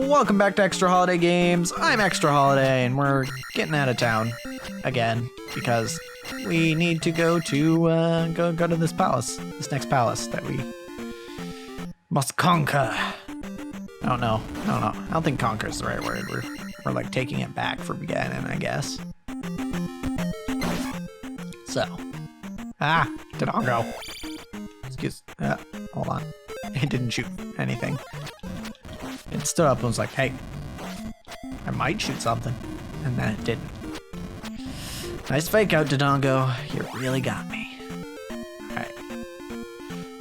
Welcome back to Extra Holiday Games. I'm Extra Holiday, and we're getting out of town again because we need to go to go to this palace, this next palace that we must conquer. I don't know. I don't think conquer is the right word. We're like taking it back for beginning, I guess. So, Dodongo. Excuse. Hold on. It didn't shoot anything. It stood up and was like, hey, I might shoot something. And then it didn't. Nice fake out, Dodongo. You really got me. Alright.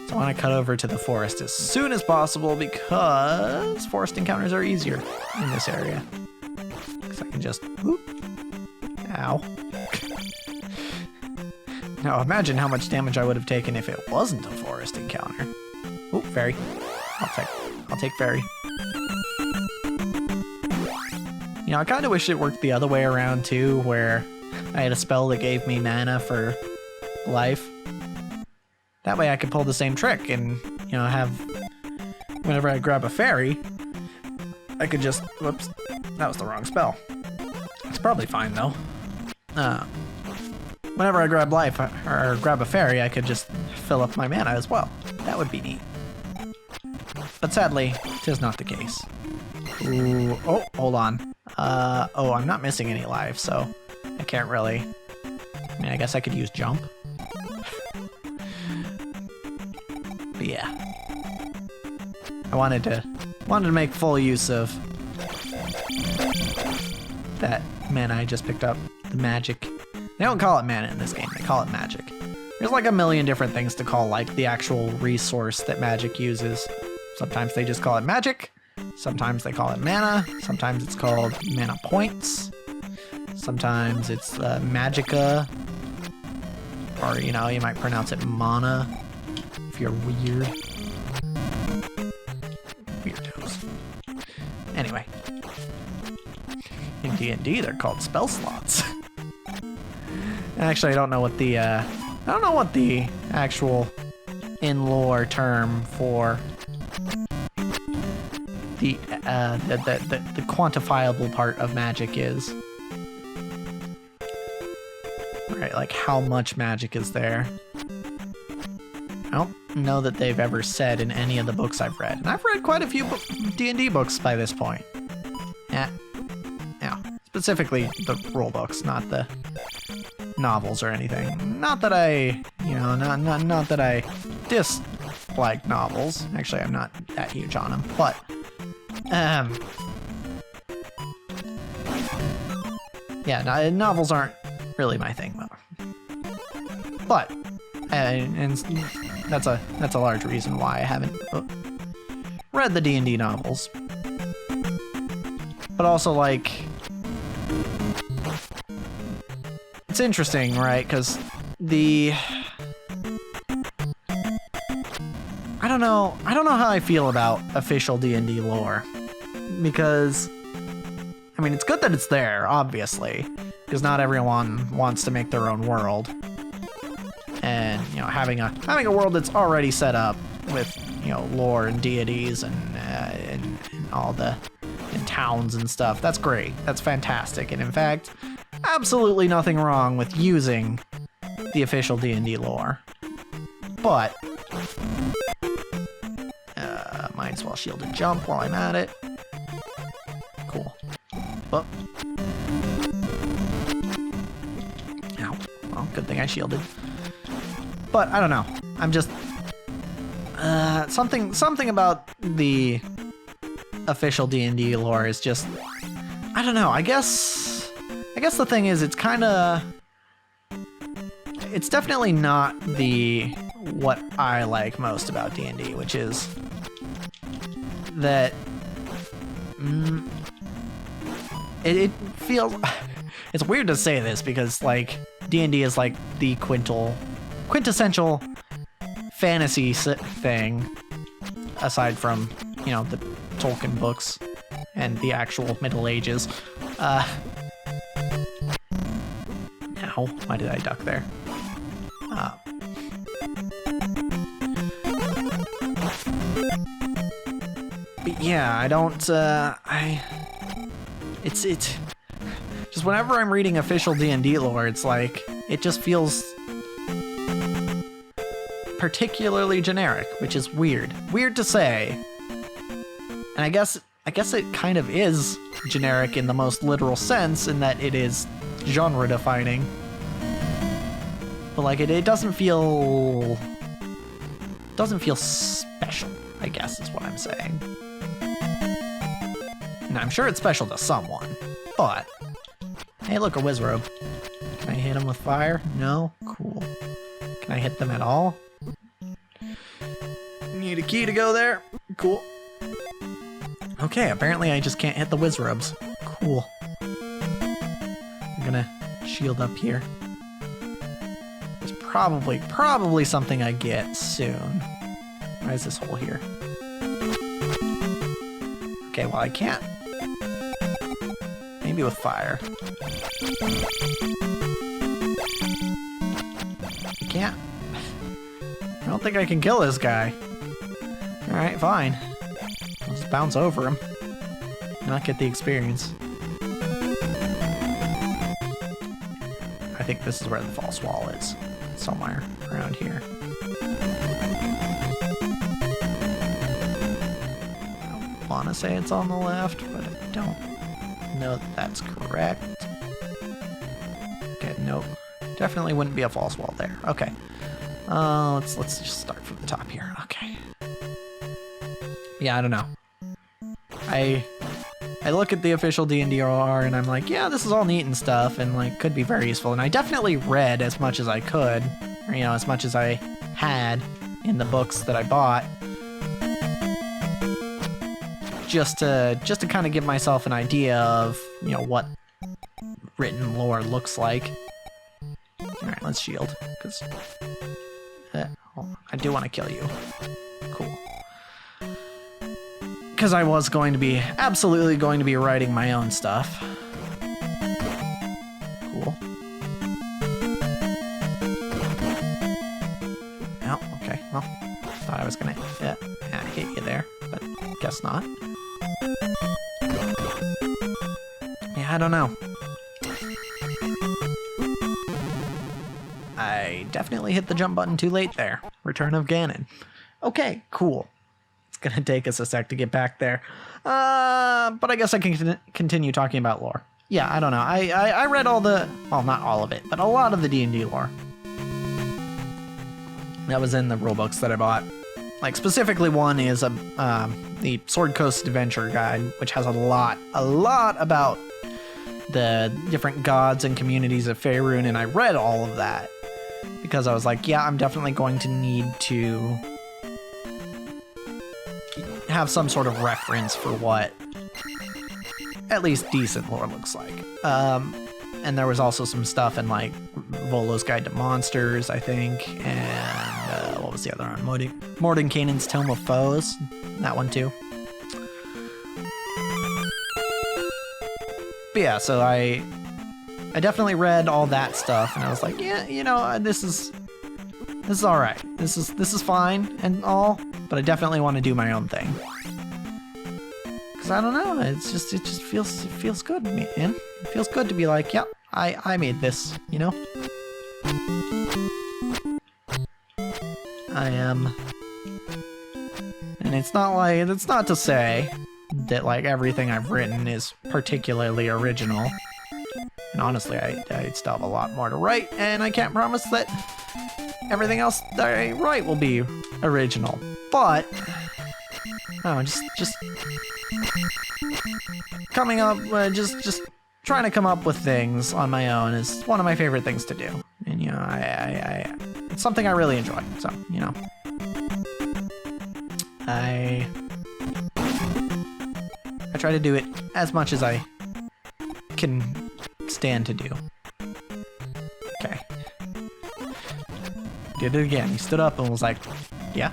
So I want to cut over to the forest as soon as possible because forest encounters are easier in this area. Because I can just, whoop. Ow. Now imagine how much damage I would have taken if it wasn't a forest encounter. Ooh, fairy. I'll take fairy. You know, I kind of wish it worked the other way around too, where I had a spell that gave me mana for life. That way I could pull the same trick and, you know, have, whenever I grab a fairy, I could just, whoops, that was the wrong spell. It's probably fine though. Whenever I grab life or grab a fairy, I could just fill up my mana as well. That would be neat. But sadly, 'tis not the case. Ooh, oh, hold on. Oh, I'm not missing any life, so I can't really. I mean, I guess I could use jump. But yeah, I wanted to make full use of that mana I just picked up. The magic. They don't call it mana in this game. They call it magic. There's like a million different things to call like the actual resource that magic uses. Sometimes they just call it magic. Sometimes they call it mana. Sometimes it's called mana points. Sometimes it's magica. Or, you know, you might pronounce it mana if you're weird. Weirdos. Anyway. In D&D, they're called spell slots. Actually, I don't know what the actual in-lore term for the quantifiable part of magic is. Right, like how much magic is there. I don't know that they've ever said in any of the books I've read. And I've read quite a few D&D books by this point. Yeah. Specifically the rule books, not the novels or anything. Not that I, you know, not that I dislike novels. Actually, I'm not that huge on them, but yeah, novels aren't really my thing though. But and that's a large reason why I haven't read the D&D novels. But also, like, it's interesting, right? Because I don't know how I feel about official D&D lore, because I mean, it's good that it's there, obviously, because not everyone wants to make their own world, and you know, having a world that's already set up with, you know, lore and deities and all the towns and stuff, that's great. That's fantastic. And in fact, absolutely nothing wrong with using the official D&D lore. But might as well shield and jump while I'm at it. Cool. Oh. Ow. Well, good thing I shielded. But I don't know. I'm just something about the official D&D lore is just, I don't know. I guess the thing is, it's definitely not what I like most about D&D, which is that it feels, it's weird to say this because like D&D is like the quintessential fantasy thing, aside from, you know, the Tolkien books and the actual Middle Ages. Ow, why did I duck there? But yeah, I don't, it's just whenever I'm reading official D&D lore, it's like, it just feels particularly generic, which is weird. Weird to say. And I guess it kind of is generic in the most literal sense, in that it is genre defining. But like it doesn't feel special, I guess is what I'm saying. And I'm sure it's special to someone, but hey, look, a Wizrobe. Can I hit him with fire? No? Cool. Can I hit them at all? Need a key to go there? Cool. Okay, apparently I just can't hit the Wizrobes. Cool. I'm gonna shield up here. There's probably something I get soon. Why is this hole here? Okay, well I can't. Maybe with fire. I can't. I don't think I can kill this guy. Alright, fine. I'll just bounce over him. Not get the experience. I think this is where the false wall is. Somewhere around here. I want to say it's on the left, but I don't know that that's correct. Okay, nope. Definitely wouldn't be a false wall there. Okay. Let's just start from the top here. Okay. Yeah, I don't know. I look at the official D&D lore and I'm like, yeah, this is all neat and stuff, and like could be very useful. And I definitely read as much as I could, or as much as I had in the books that I bought, just to kind of give myself an idea of what written lore looks like. All right, let's shield, because I do want to kill you. Cool. Because I was absolutely going to be writing my own stuff. Cool. Oh, okay. Well, thought I was gonna hit you there, but guess not. Yeah, I don't know. I definitely hit the jump button too late there. Return of Ganon. Okay, cool. Gonna take us a sec to get back there, but I guess I can continue talking about lore. Yeah, I don't know. I read all the, well, not all of it, but a lot of the D&D lore that was in the rulebooks that I bought. Like specifically, one is the Sword Coast Adventure Guide, which has a lot about the different gods and communities of Faerun, and I read all of that because I was like, yeah, I'm definitely going to need to have some sort of reference for what at least decent lore looks like. And there was also some stuff in like Volo's Guide to Monsters, I think, and what was the other one? Mordenkainen's Tome of Foes, that one too. But yeah, so I definitely read all that stuff, and I was like, yeah, this is all right. This is fine and all, but I definitely want to do my own thing. Cause I don't know, it just feels good, man. It feels good to be like, yep, I made this, I am, and it's not to say that like everything I've written is particularly original. And honestly, I still have a lot more to write, and I can't promise that everything else that I write will be original. But just coming up, just trying to come up with things on my own is one of my favorite things to do. And it's something I really enjoy. So I try to do it as much as I can stand to do. Okay. Did it again. He stood up and was like, yeah?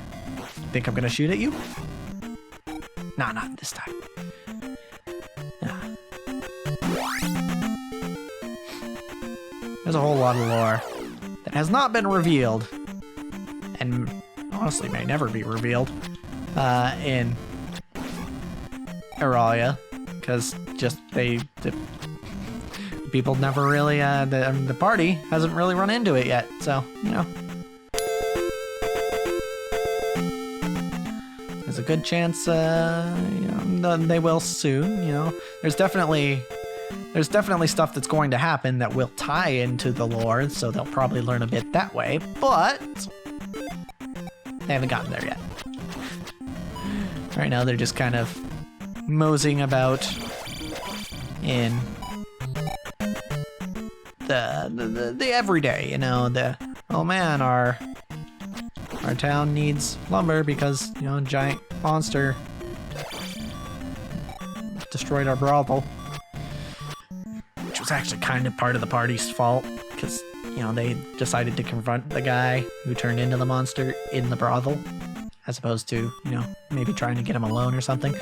Think I'm gonna shoot at you? Nah, not this time. Nah. There's a whole lot of lore that has not been revealed, and honestly may never be revealed, in Auralia, because just the people never really, the party hasn't really run into it yet, so, you know. There's a good chance, you know, they will soon, you know. There's definitely stuff that's going to happen that will tie into the lore, so they'll probably learn a bit that way, but they haven't gotten there yet. Right now, they're just kind of moseying about in the everyday, you know, oh man, our town needs lumber because, you know, a giant monster destroyed our brothel. Which was actually kind of part of the party's fault, because, you know, they decided to confront the guy who turned into the monster in the brothel, as opposed to, you know, maybe trying to get him alone or something.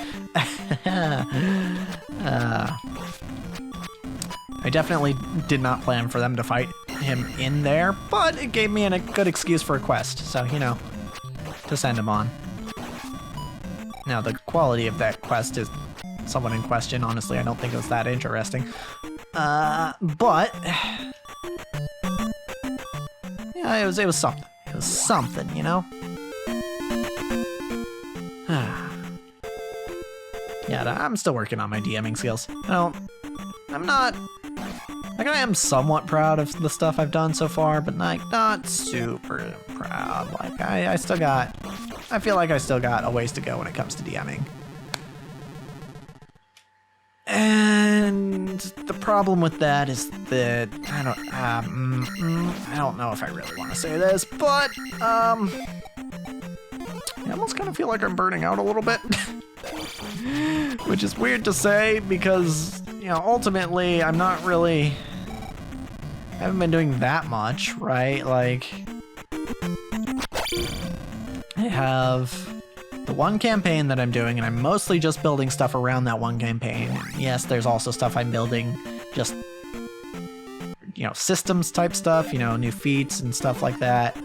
I definitely did not plan for them to fight him in there, but it gave me a good excuse for a quest, so, you know, to send him on. Now, the quality of that quest is somewhat in question. Honestly, I don't think it was that interesting. But yeah, it was something. It was something, you know? Yeah, I'm still working on my DMing skills. I'm not... Like, I am somewhat proud of the stuff I've done so far, but, like, not super proud. Like, I feel like I still got a ways to go when it comes to DMing. And the problem with that is that, I don't know if I really want to say this, but, I almost kind of feel like I'm burning out a little bit. Which is weird to say because, you know, ultimately I haven't been doing that much, right? Like, I have the one campaign that I'm doing, and I'm mostly just building stuff around that one campaign. Yes, there's also stuff I'm building, just, you know, systems type stuff, you know, new feats and stuff like that.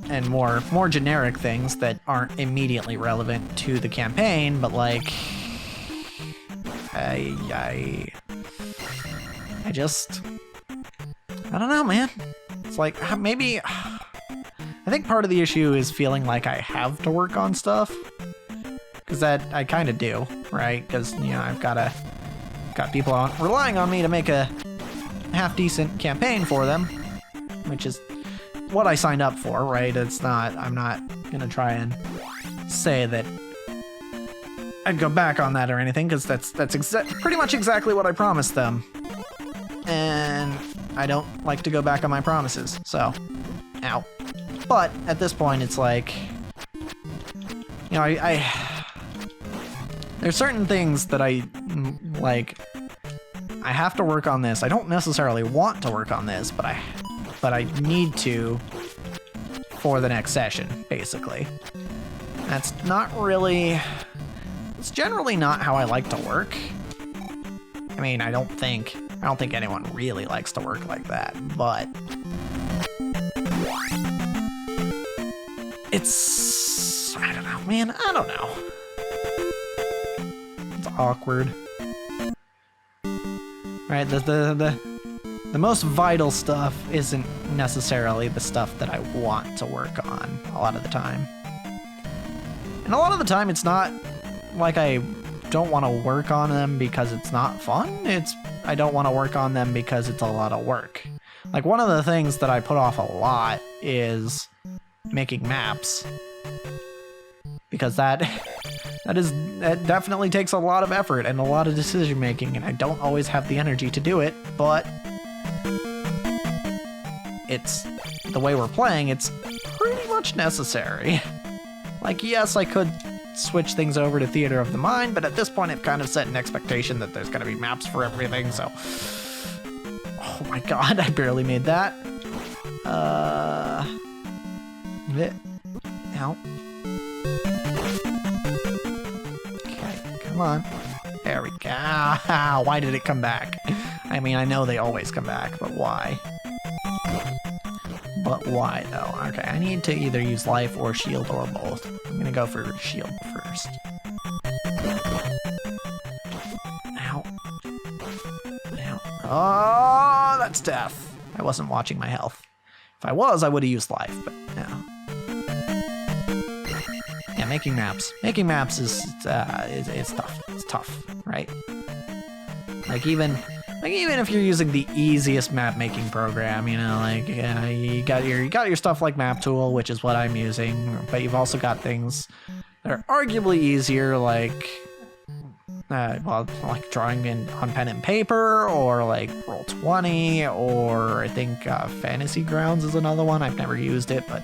And more generic things that aren't immediately relevant to the campaign, but like, I don't know, man. It's like, maybe, I think part of the issue is feeling like I have to work on stuff, because that I kind of do, right? Because, you know, I've got people relying on me to make a half decent campaign for them, which is what I signed up for, right? I'm not gonna try and say that I'd go back on that or anything, because that's pretty much exactly what I promised them. And I don't like to go back on my promises, so, ow. But at this point, it's like, you know, there's certain things that I have to work on this. I don't necessarily want to work on this, but I need to for the next session, basically. That's not really... It's generally not how I like to work. I mean, I don't think anyone really likes to work like that, but... It's... I don't know, man. I don't know. It's awkward. Right, the most vital stuff isn't necessarily the stuff that I want to work on a lot of the time. And a lot of the time, it's not like I don't want to work on them because it's not fun. It's I don't want to work on them because it's a lot of work. Like, one of the things that I put off a lot is making maps. Because that definitely takes a lot of effort and a lot of decision making, and I don't always have the energy to do it, but it's the way we're playing, it's pretty much necessary. Like, yes, I could switch things over to Theater of the Mind, but at this point I've kind of set an expectation that there's gonna be maps for everything, so... Oh my god, I barely made that. Ow. Okay, come on. There we go. Why did it come back? I mean, I know they always come back, but why? But why, though? Okay, I need to either use life or shield or both. I'm gonna go for shield first. Oh, that's death. I wasn't watching my health. If I was, I would have used life, but no. Yeah, making maps. Making maps is tough. It's tough, right? Like even if you're using the easiest map making program, you know, like you got your stuff like Map Tool, which is what I'm using, but you've also got things that are arguably easier, like like drawing on pen and paper, or like Roll20, or I think Fantasy Grounds is another one. I've never used it, but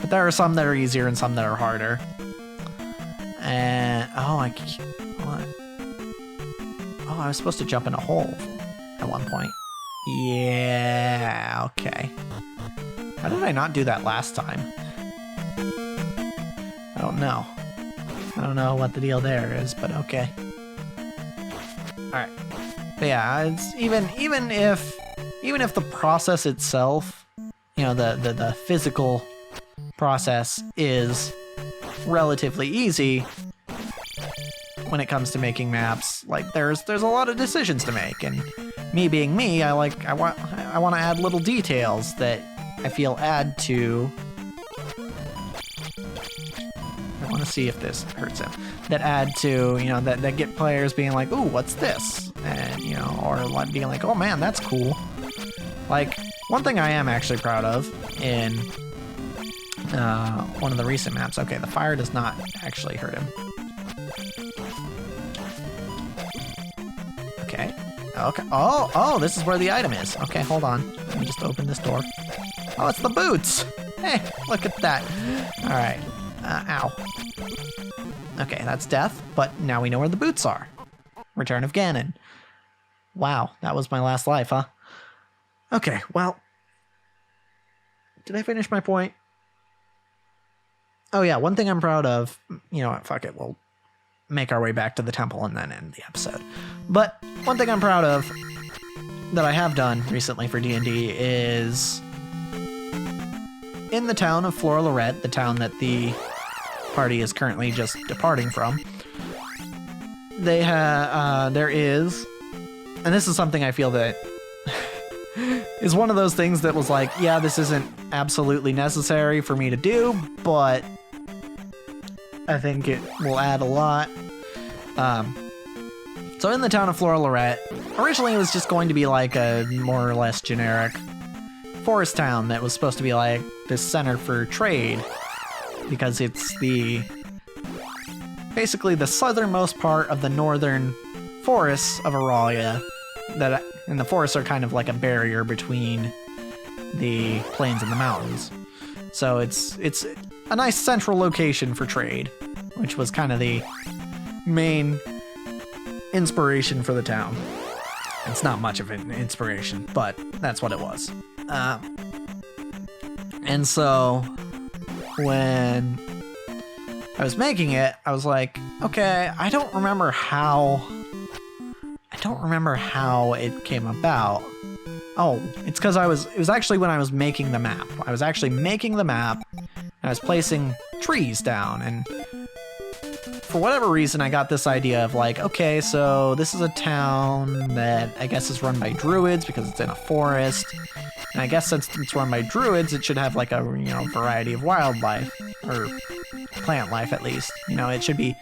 there are some that are easier and some that are harder. And I was supposed to jump in a hole at one point. Yeah, okay. How did I not do that last time? I don't know. I don't know what the deal there is, but okay. Alright. But yeah, it's even if the process itself, you know, the physical process is relatively easy when it comes to making maps, like there's a lot of decisions to make, and me being me, I want to add little details that I feel add to. I want to see if this hurts him. That add to, you know, that get players being like, ooh, what's this? And, you know, or like being like, oh man, that's cool. Like, one thing I am actually proud of in one of the recent maps. Okay, the fire does not actually hurt him. Okay. Okay. Oh, this is where the item is. Okay, hold on. Let me just open this door. Oh, it's the boots. Hey, look at that. All right. Ow. Okay, that's death, but now we know where the boots are. Return of Ganon. Wow, that was my last life, huh? Okay, well, did I finish my point? Oh yeah, one thing I'm proud of, you know what, fuck it, we'll make our way back to the temple and then end the episode. But one thing I'm proud of that I have done recently for D&D is in the town of Flora Lorette, the town that the party is currently just departing from, there is, and this is something I feel that is one of those things that was like, yeah, this isn't absolutely necessary for me to do, but I think it will add a lot. So in the town of Flora Lorette, originally it was just going to be like a more or less generic forest town that was supposed to be like this center for trade, because it's basically the southernmost part of the northern forests of Auralia, and the forests are kind of like a barrier between the plains and the mountains. So it's a nice central location for trade, which was kind of the main inspiration for the town. It's not much of an inspiration, but that's what it was. And so when I was making it, I was like, okay, I don't remember how it came about. Oh, it's because it was actually when I was making the map. I was actually making the map, and I was placing trees down, and for whatever reason, I got this idea of like, okay, so this is a town that I guess is run by druids because it's in a forest. And I guess since it's run by druids, it should have like a, you know, variety of wildlife, or plant life at least. You know, it should be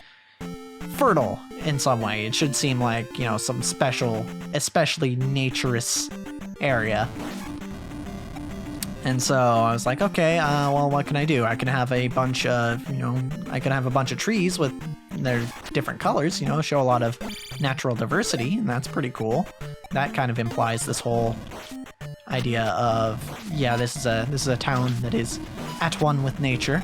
fertile in some way. It should seem like, you know, some special, especially naturous area. And so I was like, okay, well, what can I do? I can have a bunch of, you know, trees with their different colors, you know, show a lot of natural diversity, and that's pretty cool. That kind of implies this whole idea of, yeah, this is a town that is at one with nature.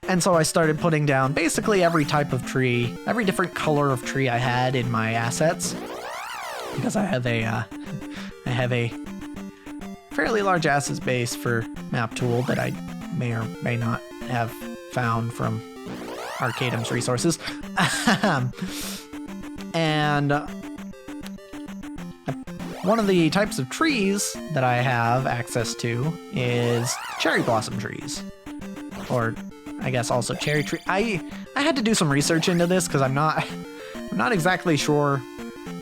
And so I started putting down basically every type of tree, every different color of tree I had in my assets, because I have a fairly large assets base for Map Tool that I may or may not have found from Arcadum's resources. And one of the types of trees that I have access to is cherry blossom trees, or I guess also cherry tree. I had to do some research into this because I'm not I'm not exactly sure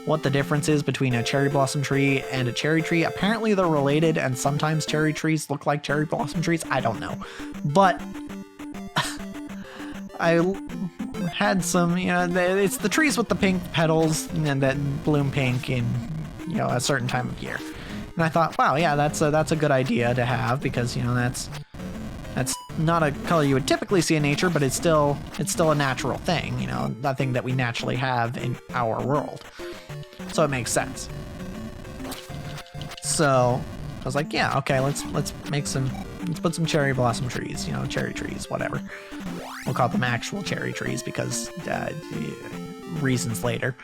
what the difference is between a cherry blossom tree and a cherry tree. Apparently they're related, and sometimes cherry trees look like cherry blossom trees. I don't know. But I had some, it's the trees with the pink petals and that bloom pink in, a certain time of year. And I thought, wow, yeah, that's a good idea to have, because, that's not a color you would typically see in nature, but it's still a natural thing, nothing that we naturally have in our world. So it makes sense. So I was like, yeah, okay, let's put some cherry blossom trees, cherry trees, whatever. We'll call them actual cherry trees because reasons later.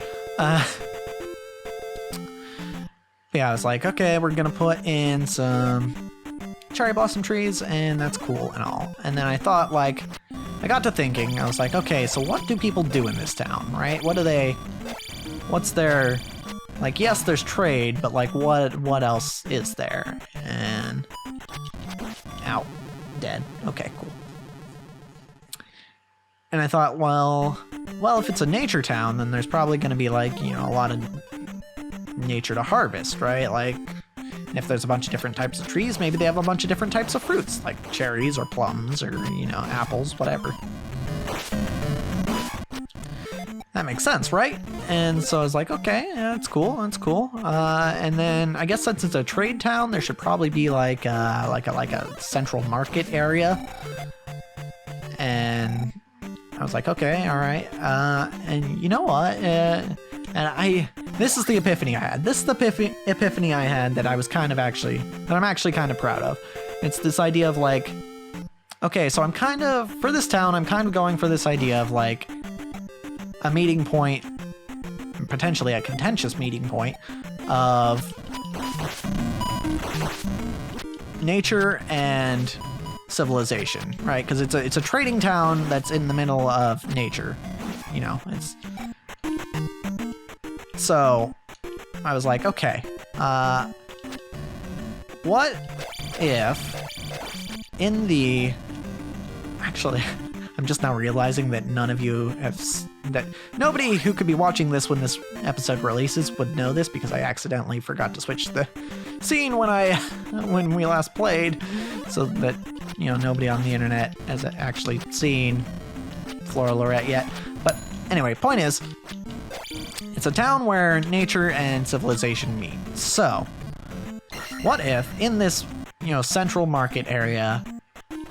Yeah, I was like, okay, we're gonna put in some cherry blossom trees, and that's cool and all. And then I thought, like, I got to thinking, I was like, okay, so what do people do in this town, right? What's their, like, yes, there's trade, but like, what else is there? And, ow, dead. Okay, cool. And I thought, well, if it's a nature town, then there's probably going to be, like, a lot of nature to harvest, right? Like, if there's a bunch of different types of trees, maybe they have a bunch of different types of fruits, like cherries or plums or, apples, whatever. That makes sense, right? And so I was like, okay, yeah, that's cool. And then I guess since it's a trade town, there should probably be like a central market area. And I was like, okay, all right. And you know what? This is the epiphany I had. This is the epiphany I had that I'm actually kind of proud of. It's this idea of like, okay, so for this town, I'm kind of going for this idea of like a meeting point, potentially a contentious meeting point of nature and civilization, right? Because it's a trading town that's in the middle of nature, So I was like, okay, what if actually, I'm just now realizing that nobody who could be watching this when this episode releases would know this, because I accidentally forgot to switch the scene when we last played, so that, nobody on the internet has actually seen Flora Lorette yet. But anyway, point is, it's a town where nature and civilization meet. So, what if in this, central market area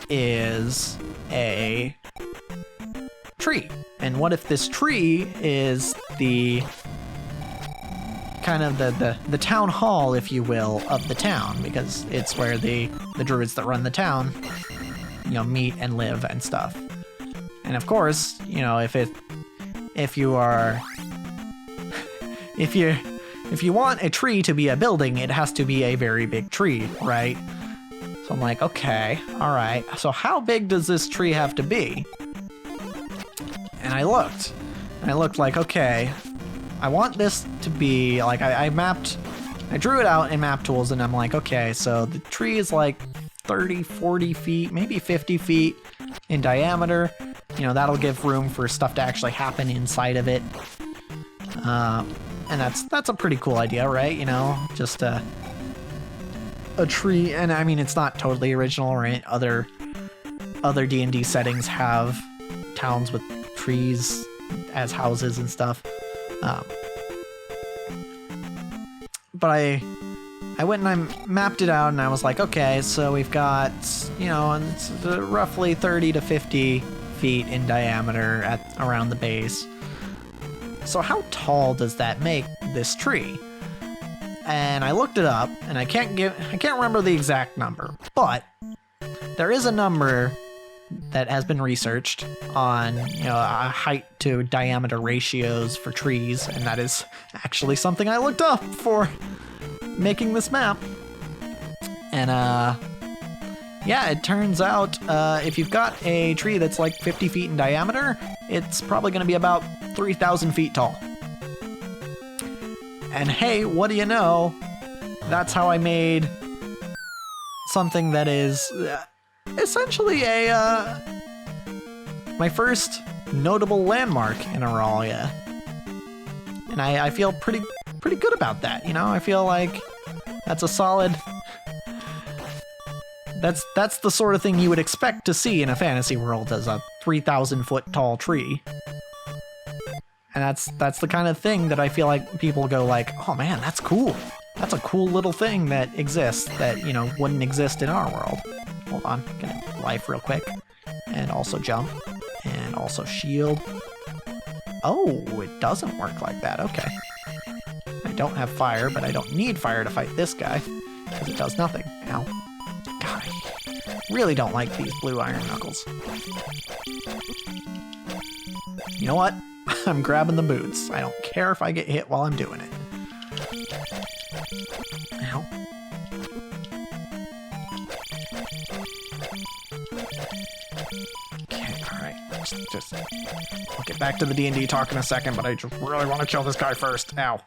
is a tree? And what if this tree is the kind of the town hall, if you will, of the town, because it's where the druids that run the town, meet and live and stuff. And of course, if you want a tree to be a building, it has to be a very big tree, right? So I'm like, okay, all right. So how big does this tree have to be? And I looked like, okay, I want this to be like, I drew it out in map tools, and I'm like, okay, so the tree is like 30, 40 feet, maybe 50 feet in diameter. That'll give room for stuff to actually happen inside of it. And that's a pretty cool idea, right? Just a tree. And I mean, it's not totally original, right? Other D&D settings have towns with trees as houses and stuff. But I went and I mapped it out, and I was like, okay, so we've got, it's roughly 30 to 50 feet in diameter around the base. So how tall does that make this tree? And I looked it up, and I can't remember the exact number, but there is a number that has been researched on, height to diameter ratios for trees, and that is actually something I looked up for making this map. And yeah, it turns out if you've got a tree that's like 50 feet in diameter, it's probably going to be about 3,000 feet tall. And hey, what do you know? That's how I made something that is essentially my first notable landmark in Auralia. And I feel pretty good about that, you know? I feel like that's a solid... That's the sort of thing you would expect to see in a fantasy world as a 3,000-foot tall tree. And that's the kind of thing that I feel like people go like, oh man, that's cool. That's a cool little thing that exists that, you know, wouldn't exist in our world. Hold on, gonna life real quick. And also jump. And also shield. Oh, it doesn't work like that, okay. I don't have fire, but I don't need fire to fight this guy. Because it does nothing. Ow. God, I really don't like these blue iron knuckles. You know what? I'm grabbing the boots. I don't care if I get hit while I'm doing it. Ow. Okay, alright. Just I'll get back to the D&D talk in a second, but I just really want to kill this guy first. Ow.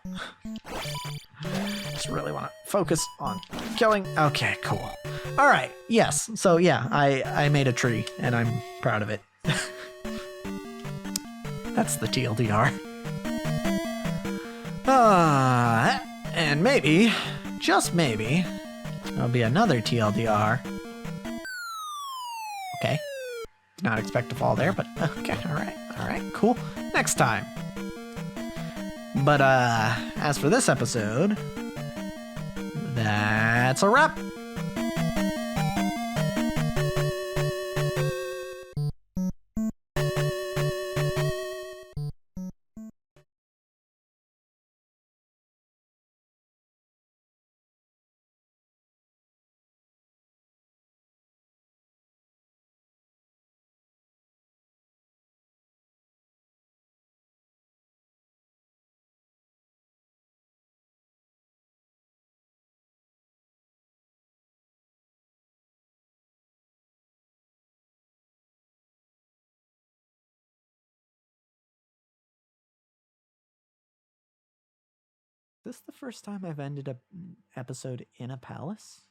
Just really want to focus on killing. Okay, cool. Alright, yes. So yeah, I made a tree, and I'm proud of it. That's the TLDR. And maybe, just maybe, there'll be another TLDR. Okay. Did not expect to fall there, but okay, alright, cool. Next time. But as for this episode, that's a wrap. Is this the first time I've ended an episode in a palace?